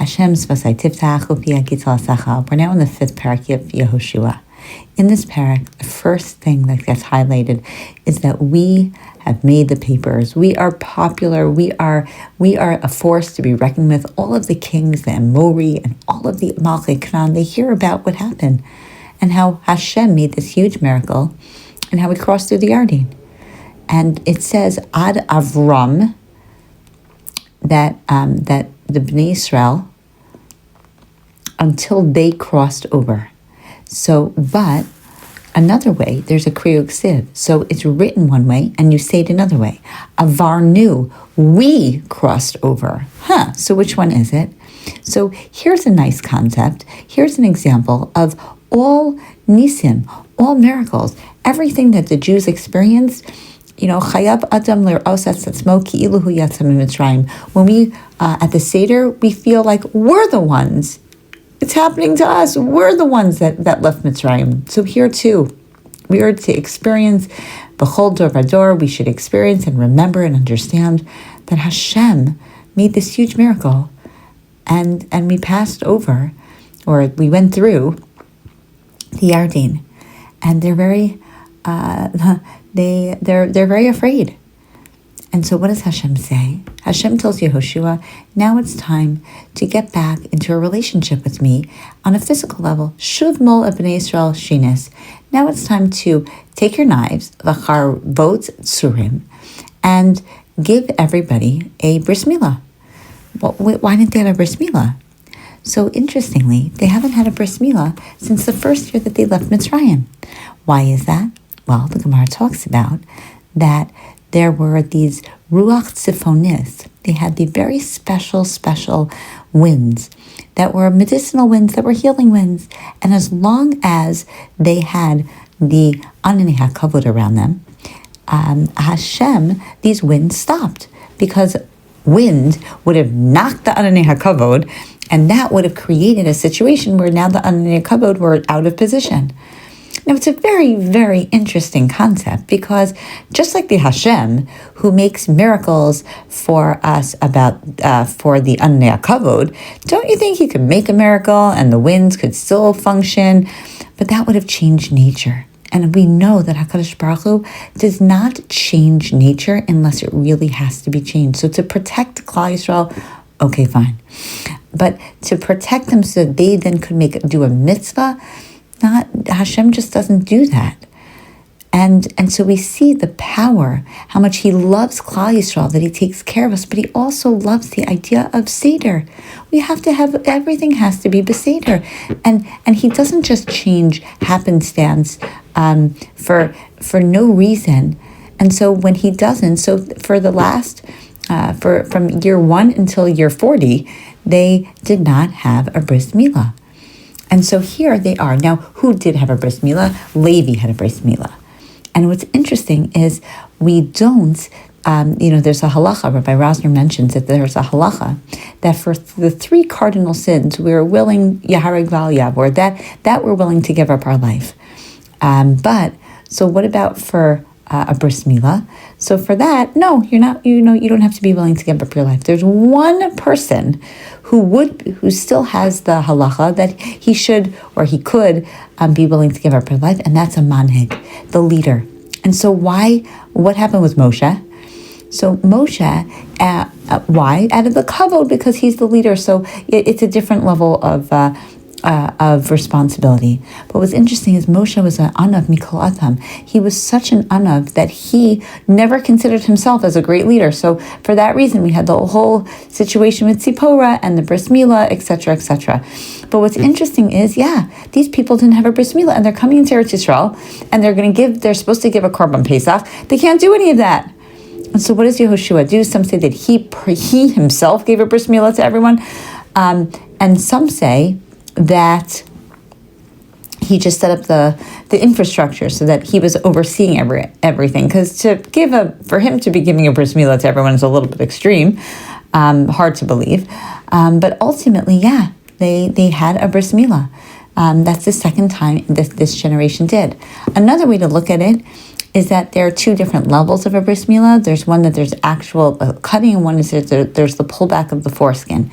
Hashem's Vasai Tiftach Upi Agital Sacha. We're now in the 5th Perek of Yehoshua. In this Perek, the first thing that gets highlighted is that we have made the papers. We are popular. We are a force to be reckoned with. All of the kings, the Amori, and all of the Amalek Canaan, they hear about what happened and how Hashem made this huge miracle and how we crossed through the Yarden. And it says Ad Avram that the Bnei Israel, until they crossed over. So, but another way, there's a Kriyuk Siv. So it's written one way, and you say it another way. Avarnu, we crossed over. So which one is it? So here's a nice concept. Here's an example of all nisim, all miracles, everything that the Jews experienced. Chayav Adam L'Ros Atzmo Ki'ilu Hu Yatsa Mitzrayim. When we at the Seder, we feel like we're the ones. It's happening to us. We're the ones that left Mitzrayim. So here too, we are to experience B'chol Dor Vador. We should experience and remember and understand that Hashem made this huge miracle, and we passed over, or we went through the Yarden, and they're very they're very afraid. And so what does Hashem say? Hashem tells Yehoshua, now it's time to get back into a relationship with me on a physical level. Shuv mol b'nei Yisrael shines. Now it's time to take your knives, v'charvot tzurim, and give everybody a bris milah. Well, why didn't they have a bris milah? So interestingly, they haven't had a bris milah since the first year that they left Mitzrayim. Why is that? Well, the Gemara talks about that there were these ruach tzifonis. They had the very special winds that were medicinal winds, that were healing winds. And as long as they had the ananei hakavod around them, Hashem, these winds stopped, because wind would have knocked the ananei hakavod, and that would have created a situation where now the ananei hakavod were out of position. Now, it's a very, very interesting concept, because just like the Hashem who makes miracles for us for the ananei hakavod, don't you think he could make a miracle and the winds could still function? But that would have changed nature. And we know that HaKadosh Baruch Hu does not change nature unless it really has to be changed. So to protect Klal Yisrael, okay, fine. But to protect them so that they then could do a mitzvah, Hashem just doesn't do that. And so we see the power, how much he loves Klal Yisrael, that he takes care of us, but he also loves the idea of Seder. We have to have, everything has to be Beseder. And he doesn't just change happenstance for no reason. And so when he doesn't, so for the last, from year 1 until year 40, they did not have a bris milah. And so here they are. Now, who did have a bris milah? Levi had a bris milah. And what's interesting is we don't, there's a halacha, Rabbi Rosner mentions that there's a halacha that for the 3 cardinal sins, we're willing, Yahareg Val Yavor, that we're willing to give up our life. But, so what about for a bris milah? So for that, no, you're not, you don't have to be willing to give up your life. There's one person who still has the halacha that he should, or he could be willing to give up his life, and that's a manhig, the leader. And so what happened with Moshe? So Moshe, why? Out of the kavod, because he's the leader. So it's a different level of responsibility. But what's interesting is Moshe was an anav mikol atam. He was such an anav that he never considered himself as a great leader. So for that reason, we had the whole situation with Tzipora and the bris milah, etc., etc. But what's interesting is, these people didn't have a bris milah, and they're coming into Eretz Yisrael, and they're supposed to give a korban pesach. They can't do any of that. And so what does Yehoshua do? Some say that he himself gave a bris milah to everyone, and some say that he just set up the infrastructure so that he was overseeing everything. Because for him to be giving a bris milah to everyone is a little bit extreme, hard to believe. But ultimately, they had a bris milah. That's the second time this generation did. Another way to look at it is that there are 2 different levels of a bris milah. There's one that there's actual cutting, and one is there's the pullback of the foreskin.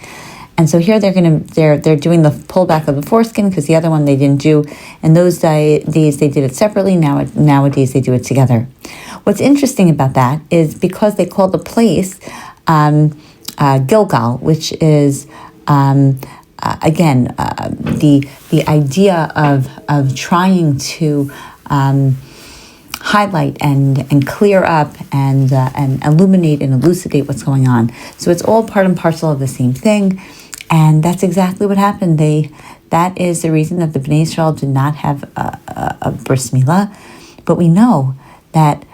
And so here they're doing the pullback of the foreskin, because the other one they didn't do. In those days they did it separately. Nowadays they do it together. What's interesting about that is because they call the place Gilgal, which is again the idea of trying to highlight and clear up and illuminate and elucidate what's going on. So it's all part and parcel of the same thing, and that's exactly what happened. That is the reason that the Bnei Israel did not have a bris milah, but we know that,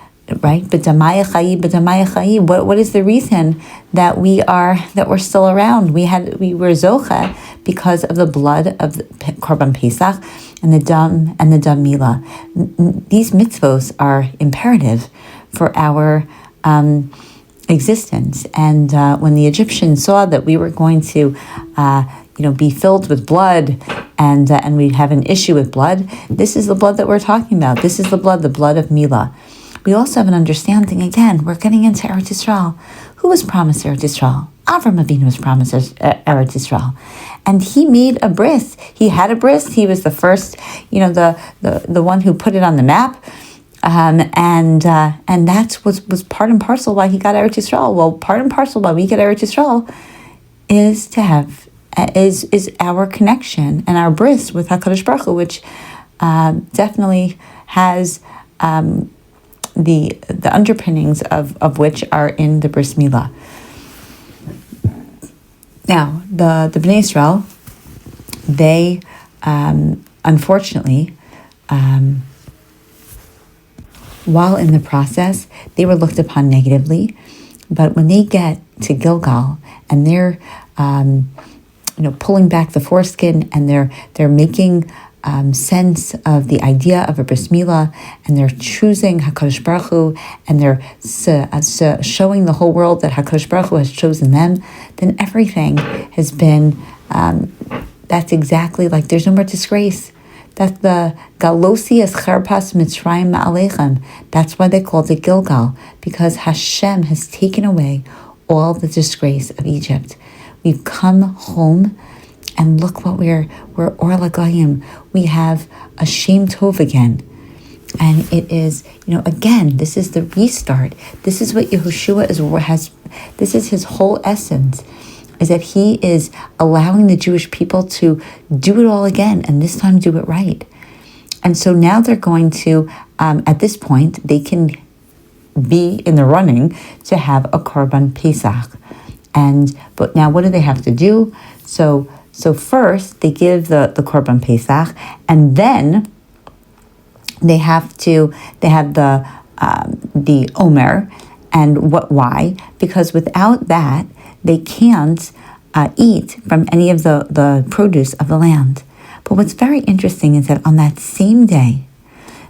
right? B'damaya chayi. What is the reason that we're still around? We were zocha because of the blood of the Korban Pesach and the dam milah. These mitzvos are imperative for our existence. And when the Egyptians saw that we were going to be filled with blood, and we'd have an issue with blood, this is the blood that we're talking about. This is the blood of milah. We also have an understanding, again, we're getting into Eretz Yisrael. Who was promised Eretz Yisrael? Avram Avinu was promised Eretz Yisrael. And he made a bris. He had a bris. He was the first, the one who put it on the map. And that's was part and parcel why he got Eretz Yisrael. Well, part and parcel why we get Eretz Yisrael is to have, is our connection and our bris with HaKadosh Baruch Hu, which definitely has the underpinnings of which are in the bris milah. Now, the Bnei Israel, they unfortunately, while in the process, they were looked upon negatively. But when they get to Gilgal and they're pulling back the foreskin, and they're making sense of the idea of a bris milah, and they're choosing HaKadosh Baruch Hu, and they're showing the whole world that HaKadosh Baruch Hu has chosen them, then everything has been, that's exactly like, there's no more disgrace. That the Galosi es Cherpas Mitzrayim Ma'alechem. That's why they called it Gilgal, because Hashem has taken away all the disgrace of Egypt. We've come home, and look what we're Or Lagayim. We have a Shem Tov again. And it is, again, this is the restart. This is what Yehoshua this is his whole essence, is that he is allowing the Jewish people to do it all again, and this time do it right. And so now they're going to, at this point, they can be in the running to have a Korban Pesach. But now what do they have to do? So first they give the Korban Pesach, and then they have the Omer. And why? Because without that, they can't eat from any of the produce of the land. But what's very interesting is that on that same day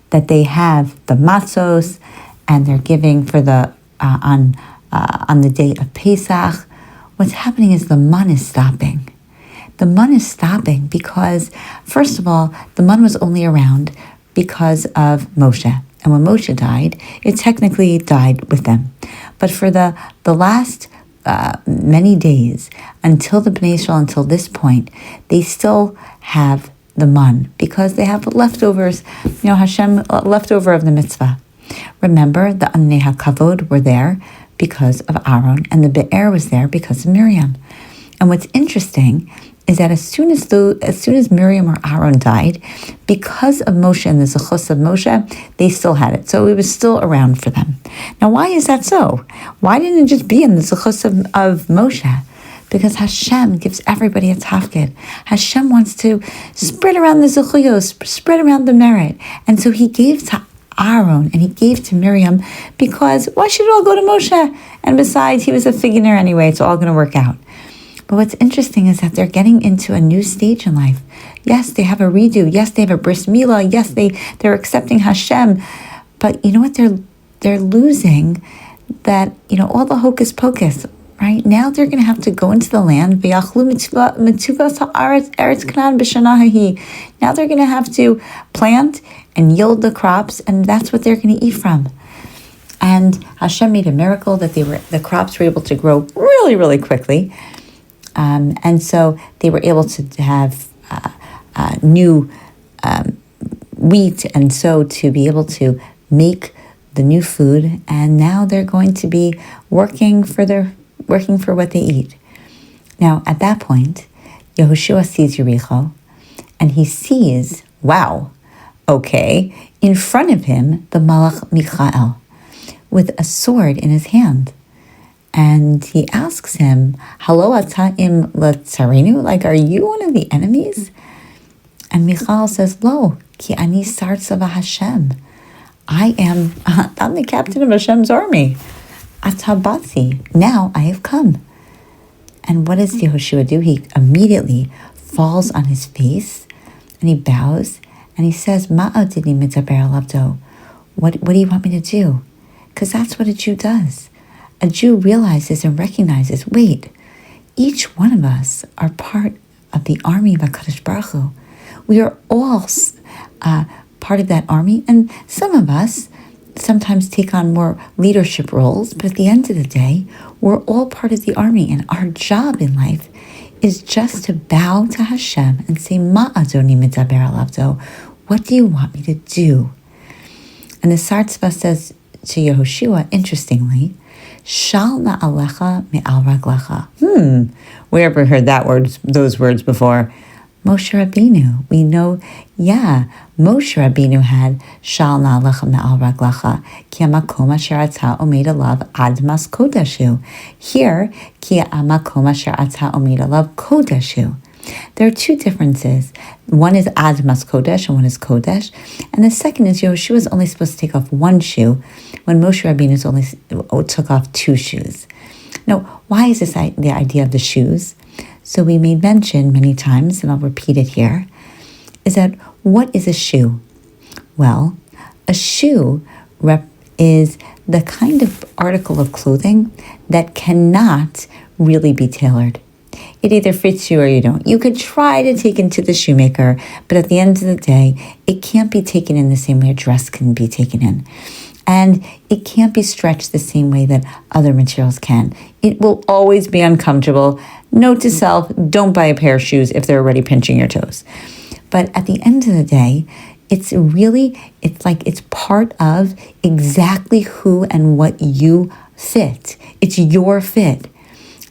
that they have the matzos, and they're giving for the on the day of Pesach, what's happening is the man is stopping. The man is stopping because, first of all, the man was only around because of Moshe. And when Moshe died, it technically died with them. But for the last many days, until the Bnei Israel, until this point, they still have the man, because they have leftovers, Hashem, leftover of the mitzvah. Remember, the Anei HaKavod were there because of Aaron, and the Be'er was there because of Miriam. And what's interesting is that as soon as Miriam or Aaron died, because of Moshe and the Zechus of Moshe, they still had it. So it was still around for them. Now, why is that so? Why didn't it just be in the Zechus of Moshe? Because Hashem gives everybody a tafkid. Hashem wants to spread around the Zechuyos, spread around the merit. And so he gave to Aaron and he gave to Miriam, because why should it all go to Moshe? And besides, he was a figurehead anyway, it's all going to work out. But what's interesting is that they're getting into a new stage in life. Yes, they have a redo. Yes, they have a bris milah. Yes, they're accepting Hashem. But you know what? They're losing that, all the hocus pocus. Right? Now they're going to have to go into the land. Now they're going to have to plant and yield the crops, and that's what they're going to eat from. And Hashem made a miracle that the crops were able to grow really, really quickly. And so they were able to have new wheat, and so to be able to make the new food. And now they're going to be working for what they eat. Now, at that point, Yehoshua sees Yericho, and he sees, wow, okay, in front of him, the Malach Michael, with a sword in his hand. And he asks him, Halo ata im latzarenu? Like, are you one of the enemies? And Michael says, Lo, ki ani sartza v'Hashem. I'm the captain of Hashem's army. Atabati, now I have come. And what does Yehoshua do? He immediately falls on his face and he bows and he says, Ma'odini mitzaber alabdo. What do you want me to do? Because that's what a Jew does. A Jew realizes and recognizes, wait, each one of us are part of the army of HaKadosh Baruch Hu. We are all part of that army, and some of us sometimes take on more leadership roles, but at the end of the day, we're all part of the army, and our job in life is just to bow to Hashem and say, Ma adoni mitzaber alavdo, what do you want me to do? And the Sartzva says to Yehoshua, interestingly, Shal na'alecha me'al raglecha. We ever heard those words before? Moshe Rabbeinu. We know, Moshe Rabbeinu had Shal na'alecha me'al raglecha ki hamakom asher ata omed alav admas kodeshu. Here, ki hamakom asher ata omed alav kodeshu. There are two differences. One is Admas Kodesh and one is Kodesh. And the second is Yehoshua is only supposed to take off one shoe when Moshe Rabbeinu only took off two shoes. Now, why is this the idea of the shoes? So we made mention many times, and I'll repeat it here, is that what is a shoe? Well, a shoe is the kind of article of clothing that cannot really be tailored. It either fits you or you don't. You could try to take it to the shoemaker, but at the end of the day, it can't be taken in the same way a dress can be taken in. And it can't be stretched the same way that other materials can. It will always be uncomfortable. Note to self, don't buy a pair of shoes if they're already pinching your toes. But at the end of the day, it's like it's part of exactly who and what you fit. It's your fit.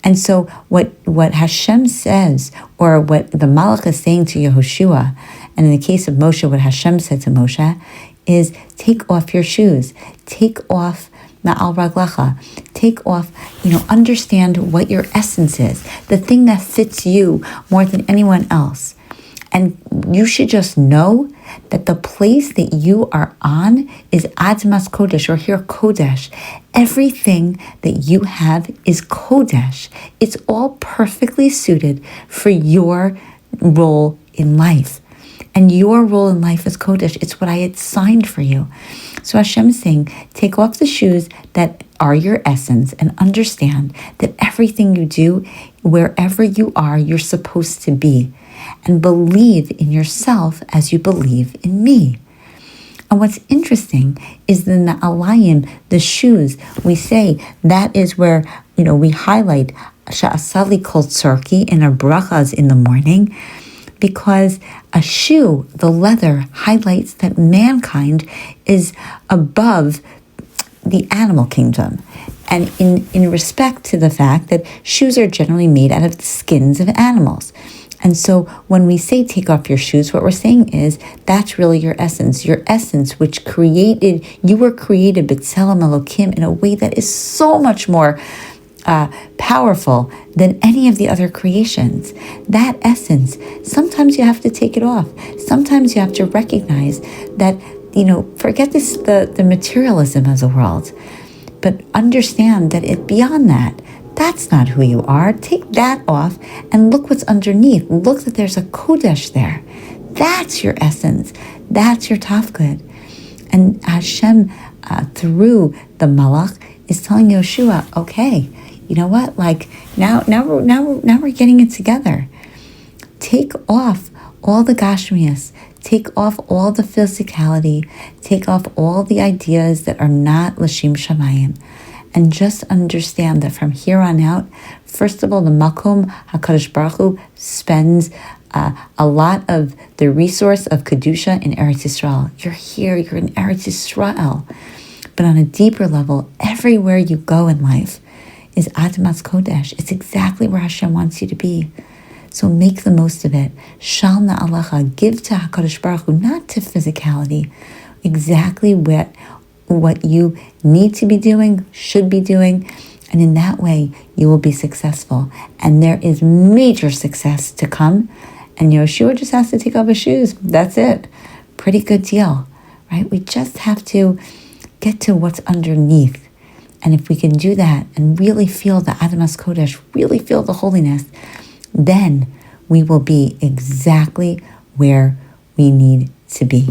And so what Hashem says, or what the Malach is saying to Yehoshua, and in the case of Moshe, what Hashem said to Moshe, is take off your shoes, take off ma'al raglecha, take off, understand what your essence is, the thing that fits you more than anyone else. And you should just know that the place that you are on is Admas Kodesh, or here Kodesh. Everything that you have is Kodesh. It's all perfectly suited for your role in life. And your role in life is Kodesh. It's what I had signed for you. So Hashem is saying, take off the shoes that are your essence and understand that everything you do, wherever you are, you're supposed to be. And believe in yourself as you believe in me. And what's interesting is the na'alayim, the shoes, we say that is where, we highlight sha'asali kol tzarki in our brachas in the morning, because a shoe, the leather, highlights that mankind is above the animal kingdom. And in respect to the fact that shoes are generally made out of the skins of animals. And so when we say take off your shoes, what we're saying is that's really your essence, which you were created b'tselem Elokim in a way that is so much more powerful than any of the other creations. That essence, sometimes you have to take it off. Sometimes you have to recognize that, forget the materialism of the world, but understand that beyond that, that's not who you are. Take that off and look what's underneath. Look that there's a Kodesh there. That's your essence. That's your tafkid. And Hashem, through the Malach, is telling Yehoshua, okay, you know what? Like now we're getting it together. Take off all the gashmias. Take off all the physicality. Take off all the ideas that are not l'shem shamayim. And just understand that from here on out, First of all, the Makom HaKadosh Baruch Hu spends a lot of the resource of Kedusha in Eretz Yisrael. You're here, you're in Eretz Yisrael. But on a deeper level, everywhere you go in life is Admas Kodesh. It's exactly where Hashem wants you to be. So make the most of it. Shal Na'alacha, give to HaKadosh Baruch Hu, not to physicality, exactly what you need to be doing, should be doing, and in that way you will be successful. And there is major success to come, and Yehoshua just has to take off his shoes. That's it. Pretty good deal, right? We just have to get to what's underneath. And if we can do that and really feel the Admas Kodesh, really feel the holiness, then we will be exactly where we need to be.